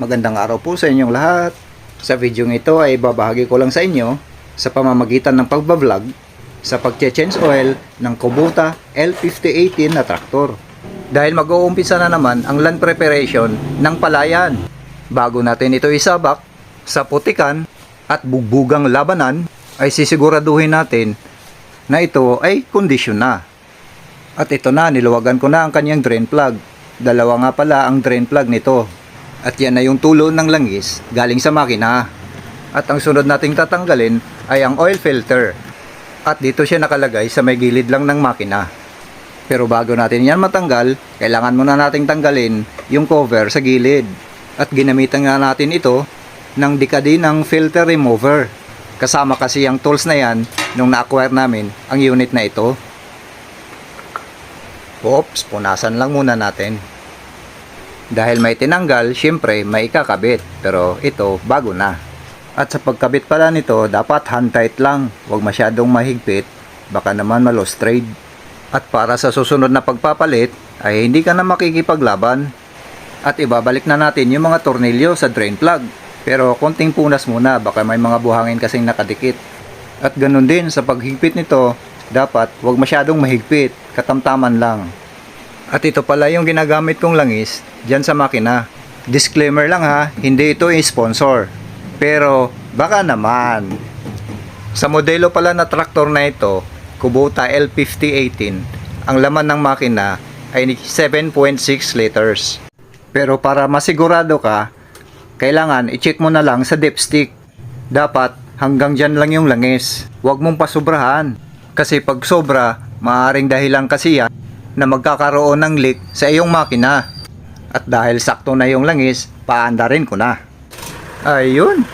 Magandang araw po sa inyong lahat. Sa video ito ay babahagi ko lang sa inyo sa pamamagitan ng pagbablog sa pag-change oil ng Kubota L5018 na traktor. Dahil mag-uumpisa na naman ang land preparation ng palayan. Bago natin ito isabak sa putikan at bugbugang labanan, ay sisiguraduhin natin na ito ay kondisyon na. At ito na, niluwagan ko na ang kanyang drain plug. Dalawa nga pala ang drain plug nito. At yan na yung tulo ng langis galing sa makina. At ang sunod nating tatanggalin ay ang oil filter. At dito siya nakalagay sa may gilid lang ng makina. Pero bago natin yan matanggal, kailangan muna nating tanggalin yung cover sa gilid. At ginamitan nga natin ito ng Decadin filter remover. Kasama kasi ang tools na yan nung na-acquire namin ang unit na ito. Oops, punasan lang muna natin. Dahil may tinanggal, syempre may ikakabit. Pero ito, bago na. At sa pagkabit pala nito, dapat hand tight lang. Huwag masyadong mahigpit. Baka naman ma-lost trade. At para sa susunod na pagpapalit, ay hindi ka na makikipaglaban. At ibabalik na natin yung mga tornilyo sa drain plug. Pero konting punas muna, baka may mga buhangin kasing nakadikit. At ganun din sa paghigpit nito, dapat huwag masyadong mahigpit, katamtaman lang. At ito pala yung ginagamit kong langis dyan sa makina. Disclaimer lang ha, hindi ito sponsor. Pero baka naman. Sa modelo pala na traktor na ito, Kubota L5018, ang laman ng makina ay 7.6 liters. Pero para masigurado ka, kailangan i-check mo na lang sa dipstick. Dapat hanggang dyan lang yung langis. Huwag mong pasubrahan. Kasi pag sobra, maaaring dahilan kasi yan na magkakaroon ng leak sa iyong makina. At dahil sakto na yung langis, paandarin ko na. Ayun.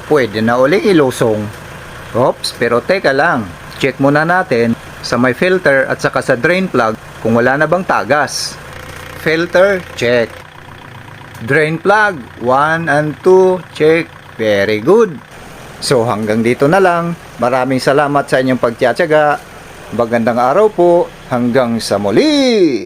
Pwede na uling ilusong. Oops, pero teka lang. Check muna natin sa may filter at saka sa drain plug kung wala na bang tagas. Filter, check. Drain plug, 1 and 2, check. Very good. So hanggang dito na lang. Maraming salamat sa inyong pagtiyatsaga. Magandang araw po. Hanggang sa muli.